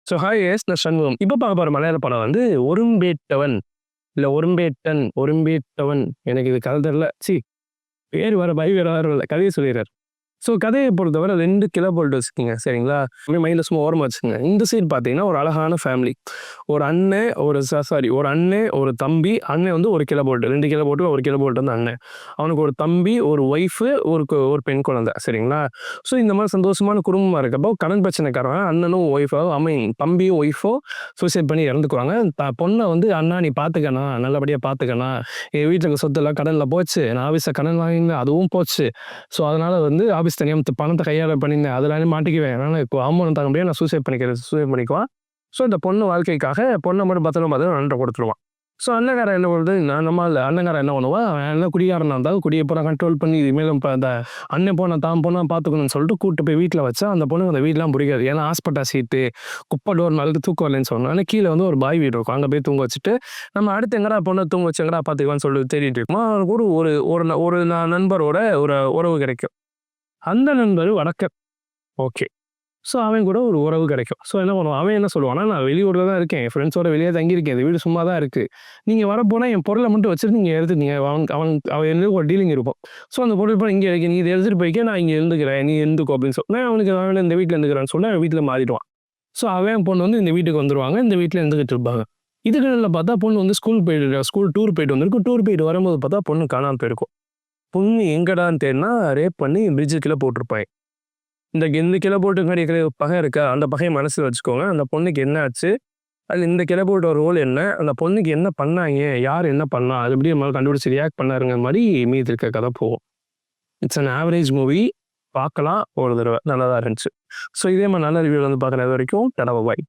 So hi S நான் சண்முகம். இப்போ பார்க்க போகிற மலையாள படம் வந்து ஒரும்பேட்டவன் இல்லை ஒரும்பேட்டன் ஒரும்பேட்டவன். எனக்கு இது கதை தெரில. பேர் வர பை வேற இல்லை, கதையை சொல்லிடுறாரு. ஸோ கதையை பொறுத்தவரை 2 கிலோ போல்ட் வச்சுக்கோங்க, சரிங்களா? அப்படியே மைண்டில் சும்மா ஓரமாக வச்சுக்கோங்க. இந்த சைடு பார்த்தீங்கன்னா ஒரு அழகான ஃபேமிலி. ஒரு அண்ணன் ஒரு அண்ணன் ஒரு தம்பி. அண்ணன் வந்து 1 kilo bolt, 2 kilo bolt 1 kilo bolt வந்து அண்ணன். அவனுக்கு ஒரு தம்பி, ஒரு ஒய்ஃபு, ஒரு பெண் குழந்தை, சரிங்களா? ஸோ இந்த மாதிரி சந்தோஷமான குடும்பமாக இருக்கப்போ கடன் பிரச்சனைக்காரன் அண்ணனும் ஒய்ஃபோ தம்பியும் ஒய்ஃபோ சூசைட் பண்ணி இறந்துக்குவாங்க. பொண்ணை வந்து அண்ணா நீ பார்த்துக்கண்ணா, நல்லபடியாக பார்த்துக்கண்ணா, என் வீட்டுக்கு சொத்தெல்லாம் கடனில் போச்சு, நான் ஆஃபீஸில் கடன் வாங்கினேன் அதுவும் போச்சு. ஸோ அதனால் வந்து ஆஃபீஸ் தனியாக பணத்தை கையாள பண்ணியிருந்தேன், அதில் மாட்டிக்குவேன், அதனால் இப்போ அமௌண்ட் தாங்க முடியாது, நான் சூசைட் பண்ணிக்குவான். ஸோ இந்த பொண்ணு வாழ்க்கைக்காக பொண்ணை மட்டும் பத்திரம் அண்ணன் கொடுத்துருவான். ஸோ அண்ணங்காரன் என்ன பண்ணுறது, அண்ணங்காரன் என்ன பண்ணுவான், என்ன குடிகாரனாக இருந்தாலும் குடியை பூரா கண்ட்ரோல் பண்ணி இதுமாரி இப்போ அந்த அண்ணன் போன தான் பொண்ணாக பார்த்துக்கணும்னு சொல்லிட்டு கூப்பிட்டு போய் வீட்டில் வச்சா அந்த பொண்ணு அந்த வீடெலாம் பிடிக்காது. ஏன்னா ஹாஸ்பிட்டல் சீட்டு குப்பை டோர் நாளுக்கு தூக்கம் வரலன்னு சொன்னாலும் கீழே வந்து ஒரு பாய் வீடு இருக்கும், அங்கே போய் தூங்க வச்சுட்டு நம்ம அடுத்து எங்கடா பொண்ணை தூங்க வச்சு எங்கடா பார்த்துக்கலான்னு சொல்லிட்டு தேடிட்டு இருக்கோம். அவனுக்கு ஒரு நண்பரோட ஒரு உறவு கிடைக்கும். அந்த நண்பர் வடக்க. ஓகே. ஸோ அவன் கூட ஒரு உறவு கிடைக்கும். ஸோ என்ன பண்ணுவான், அவன் என்ன சொல்லுவான்னா, நான் வெளியூரில் தான் இருக்கேன், என் ஃப்ரெண்ட்ஸோட வெளியே தங்கியிருக்கேன், இந்த வீடு சும்மா தான் இருக்குது, நீங்கள் வரப்போனால் என் பொருளை மட்டும் வச்சுட்டு நீங்கள் எடுத்துட்டீங்க. அவன் என்ன ஒரு டீலிங் இருக்கும். ஸோ அந்த பொருள் இப்போ இங்கே இருக்கு, நீ இதை எடுத்துகிட்டு போய்க்க, நான் இங்கே இருந்துக்கிறேன், நீ இருந்துக்கோ அப்படின்னு சொல்லி அவன் இந்த வீட்டில் இருந்துக்கிறான்னு சொல்லி அவன் வீட்டில் மாறிடுவான். ஸோ அவன் பொண்ணு வந்து இந்த வீட்டுக்கு வந்துடுவாங்க, இந்த வீட்டில் இருந்துக்கிட்டு இருப்பாங்க. இதுகளில் பார்த்தா பொண்ணு வந்து ஸ்கூல் டூர் போயிட்டு வந்திருக்கும். டூர் போயிட்டு வரும்போது பார்த்தா பொண்ணு காணாமல் போயிருக்கும். பொண்ணு எங்கடான்னு தேடினா ரேப் பண்ணி பிரிட்ஜு கீழே போட்டிருப்பாங்க. இந்த கிலோ போட்டுக்கு கிடைக்கிற பகை இருக்கா, அந்த பகையை மனசில் வச்சுக்கோங்க. அந்த பொண்ணுக்கு என்ன ஆச்சு, அதில் இந்த கிலோ போட்டோட ரோல் என்ன, அந்த பொண்ணுக்கு என்ன பண்ணாங்க, யார் என்ன பண்ணா, அது எப்படி நம்மளால் கண்டுபிடிச்சி ரியாக்ட் பண்ணாருங்கிற மாதிரி மீதி இருக்க கதை போகும். It's an average movie. பார்க்கலாம் ஒரு தடவை, நல்லா தான் இருந்துச்சு. ஸோ இதே மாதிரி நல்ல ரிவ்யூ வந்து பார்க்குறது வரைக்கும் பாய்.